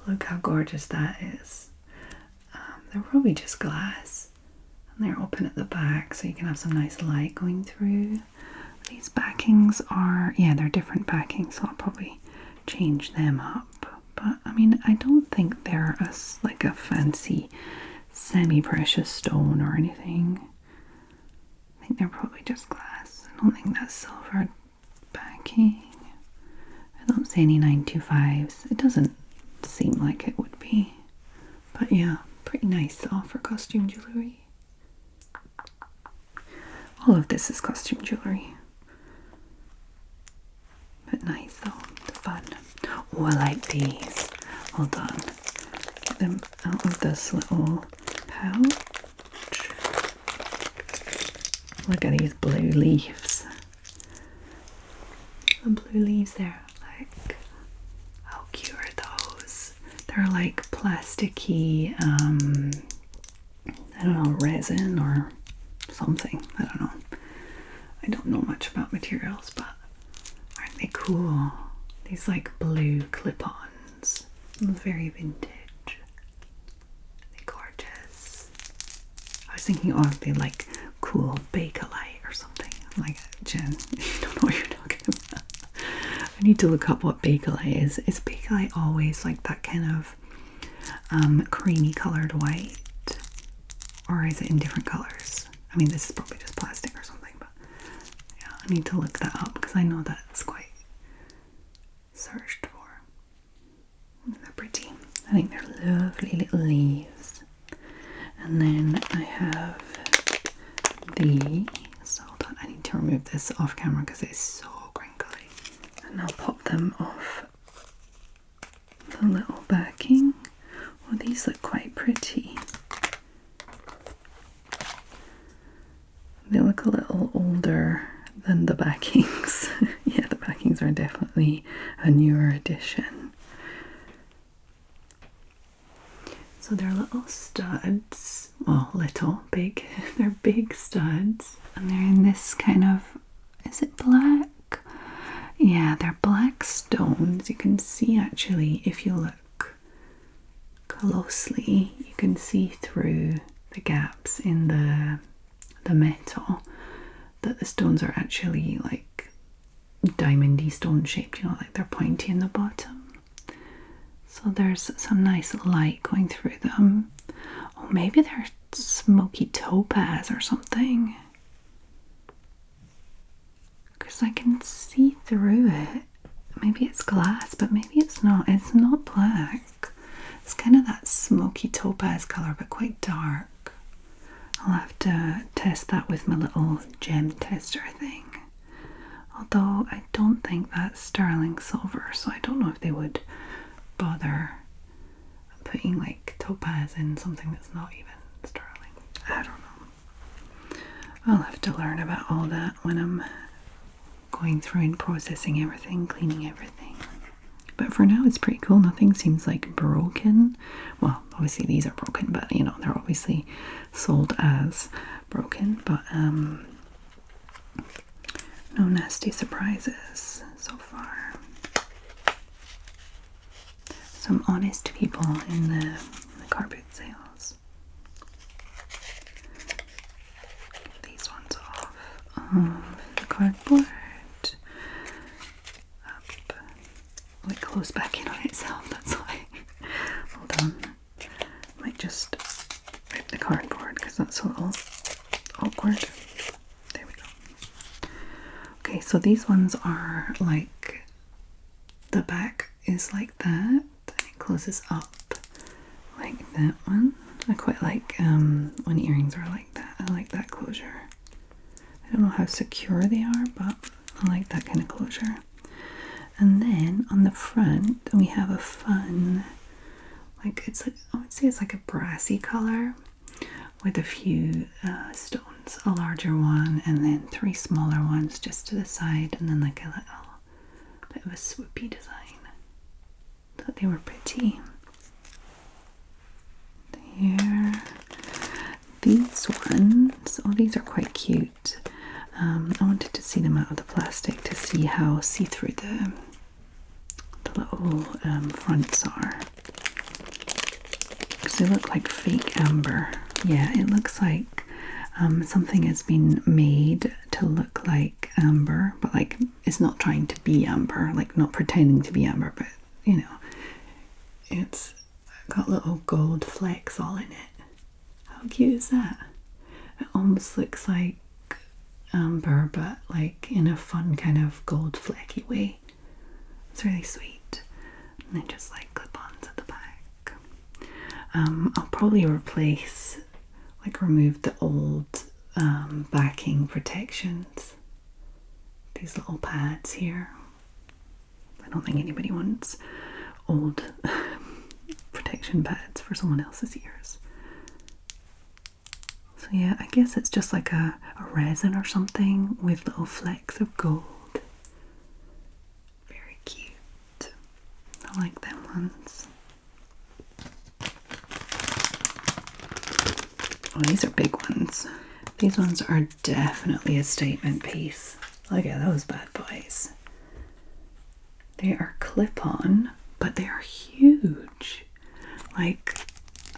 look how gorgeous that is. They're probably just glass, and they're open at the back, so you can have some nice light going through. These backings are, yeah, they're different backings, so I'll probably change them up. But I mean, I don't think they're like a fancy semi-precious stone or anything. I think they're probably just glass. I don't think that's silver backing. I don't see any 925s. It doesn't seem like it would be. But yeah, pretty nice though for costume jewellery. All of this is costume jewellery. But nice though, fun. Oh, I like these. Hold on. Get them out of this little pouch. Look at these blue leaves. The blue leaves there, like, how cute are those? They're like plasticky, I don't know, resin or something. I don't know. I don't know much about materials, but aren't they cool? These like blue clip-ons. Very vintage. They're gorgeous. I was thinking, oh, they like cool Bakelite or something. I'm like, Jen, you don't know what you're talking about. I need to look up what Bakelite is. Is Bakelite always like that kind of creamy coloured white? Or is it in different colours? I mean, this is probably just plastic or something, but yeah, I need to look that up because I know that's quite searched for. They're pretty. I think they're lovely little leaves. And then I have these. Hold on, I need to remove this off camera because it's so crinkly. And I'll pop them off the little backing. Oh, these look quite pretty. They look a little older than the backings. Yeah, the backings are definitely a newer addition. So they're little studs. Well, little, big. They're big studs. And they're in this kind of, is it black? Yeah, they're black stones. You can see actually, if you look closely, you can see through the gaps in the metal that the stones are actually like diamondy stone shaped, you know, like they're pointy in the bottom. So there's some nice light going through them. Oh, maybe they're smoky topaz or something. Because I can see through it. Maybe it's glass, but maybe it's not. It's not black. It's kind of that smoky topaz colour, but quite dark. I'll have to test that with my little gem tester thing. Although I don't think that's sterling silver, so I don't know if they would bother putting like topaz in something that's not even sterling. I don't know. I'll have to learn about all that when I'm going through and processing everything, cleaning everything. But for now it's pretty cool. Nothing seems like broken. Well, obviously these are broken, but you know, they're obviously sold as broken, but no nasty surprises so far. Some honest people in the carpet sales. Get these ones off of the cardboard. It closed back in on itself, that's why. Hold on. I might just rip the cardboard because that's a little awkward. There we go. Okay, so these ones are like, the back is like that, and it closes up like that one. I quite like when earrings are like that. I like that closure. I don't know how secure they are, but I like that kind of closure. And then on the front, we have a fun, like, it's like, I would say it's like a brassy color with a few stones, a larger one and then 3 smaller ones just to the side, and then like a little bit of a swoopy design. Thought they were pretty. There. These ones, oh, these are quite cute. I wanted to see them out of the plastic to see how see-through the little fronts are. Because they look like fake amber. Yeah, it looks like something has been made to look like amber, but like it's not trying to be amber, like not pretending to be amber, but you know, it's got little gold flecks all in it. How cute is that? It almost looks like amber, but like in a fun kind of gold flecky way. It's really sweet. And then just like clip-ons at the back. I'll probably replace, like remove the old backing protections. These little pads here. I don't think anybody wants old protection pads for someone else's ears. So yeah, I guess it's just like a resin or something with little flecks of gold. Very cute. I like them ones. Oh, these are big ones. These ones are definitely a statement piece. Look at those bad boys. They are clip-on, but they are huge. Like,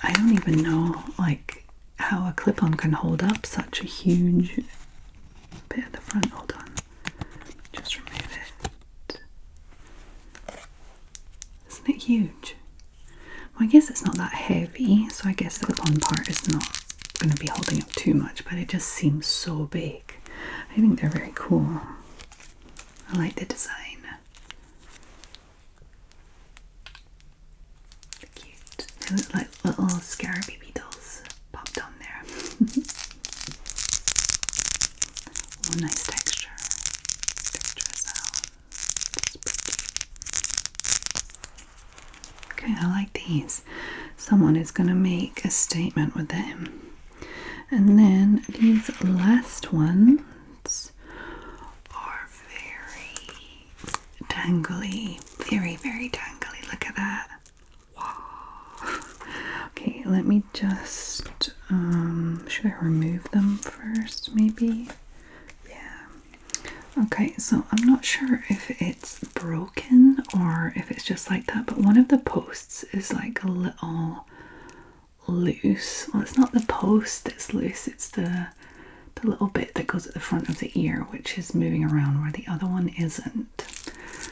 I don't even know, like, how a clip-on can hold up such a huge bit at the front. Hold on. Just remove it. Isn't it huge? Well, I guess it's not that heavy, so I guess the clip-on part is not going to be holding up too much, but it just seems so big. I think they're very cool. I like the design. They're cute. They look like little scaraby beetles popped on there. Oh, nice texture. Texture as well. Okay, I like these. Someone is going to make a statement with them. And then these last ones are very dangly. Very, very dangly. Look at that. Wow. Okay, let me just, should I remove them first maybe? Yeah. Okay, so I'm not sure if it's broken or if it's just like that, but one of the posts is like a little loose. Well, it's not the post that's loose, it's the little bit that goes at the front of the ear, which is moving around where the other one isn't.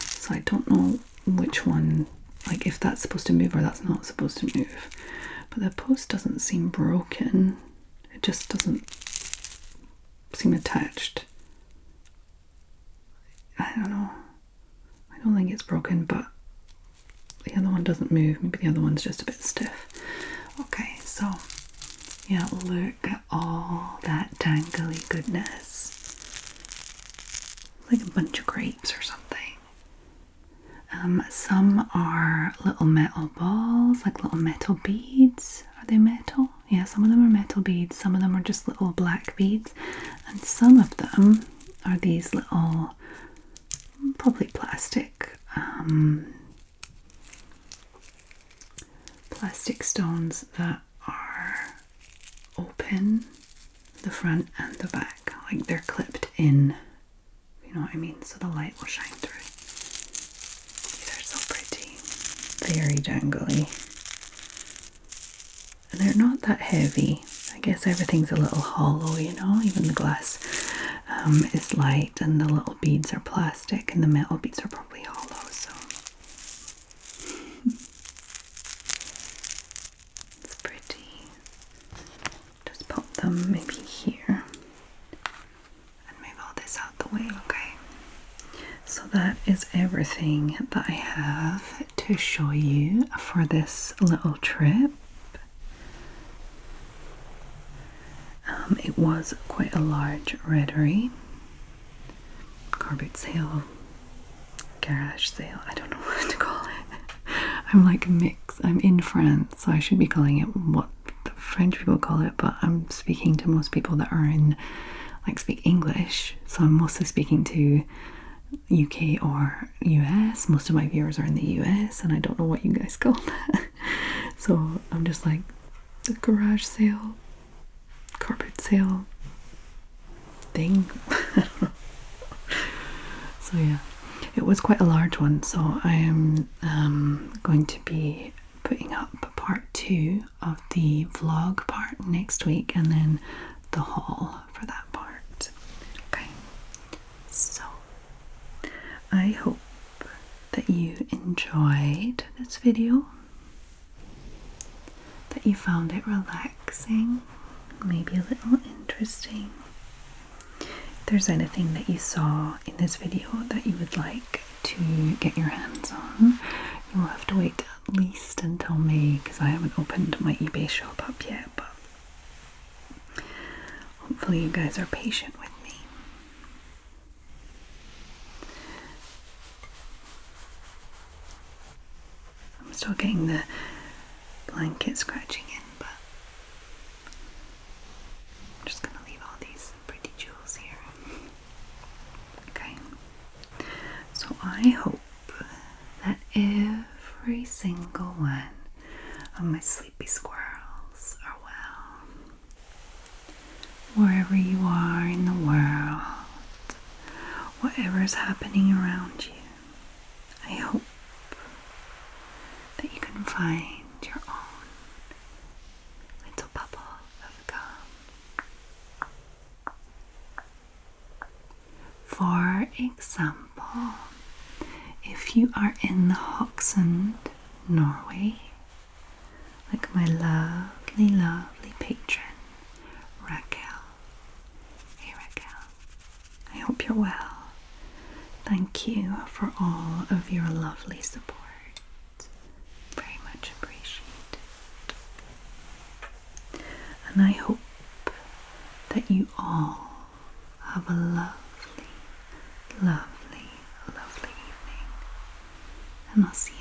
So I don't know which one, like if that's supposed to move or that's not supposed to move. But the post doesn't seem broken. It just doesn't seem attached. I don't know. I don't think it's broken, but the other one doesn't move. Maybe the other one's just a bit stiff. Okay, so yeah, look at all that dangly goodness. Like a bunch of grapes or something. Some are little metal balls, like little metal beads. Are they metal? Yeah, some of them are metal beads, some of them are just little black beads, and some of them are these little, probably plastic, plastic stones that are open, the front and the back, like they're clipped in, you know what I mean, so the light will shine through. These are so pretty, very jangly, and they're not that heavy. I guess everything's a little hollow, you know, even the glass is light and the little beads are plastic and the metal beads are probably hollow, so it's pretty. Just pop them maybe here and move all this out the way. Okay, so that is everything that I have to show you for this little trip. It was quite a large readery, car boot sale, garage sale, I don't know what to call it. I'm like mixed. I'm in France, so I should be calling it what the French people call it, but I'm speaking to most people that are in, like, speak English, so I'm mostly speaking to UK or US. Most of my viewers are in the US, and I don't know what you guys call that. So I'm just like, the garage sale, carpet sale thing. I don't know. So yeah, it was quite a large one, so I am going to be putting up part 2 of the vlog part next week, and then the haul for that part. Okay, so I hope that you enjoyed this video, that you found it relaxing, maybe a little interesting. If there's anything that you saw in this video that you would like to get your hands on, you'll have to wait at least until May, because I haven't opened my eBay shop up yet, but hopefully you guys are patient with me. I'm still getting the blanket scratching in, but I'm just gonna leave all these pretty jewels here. Okay, so I hope that every single one of my sleepy squirrels are well, wherever you are in the world, whatever's happening around you. I hope that you can find your own little bubble of calm. For example, if you are in the Hokksund, Norway, like my lovely, lovely patron, Rakel. Hey Rakel, I hope you're well. Thank you for all of your lovely support. Very much appreciated. And I hope that you all have a lovely, lovely, lovely evening. And I'll see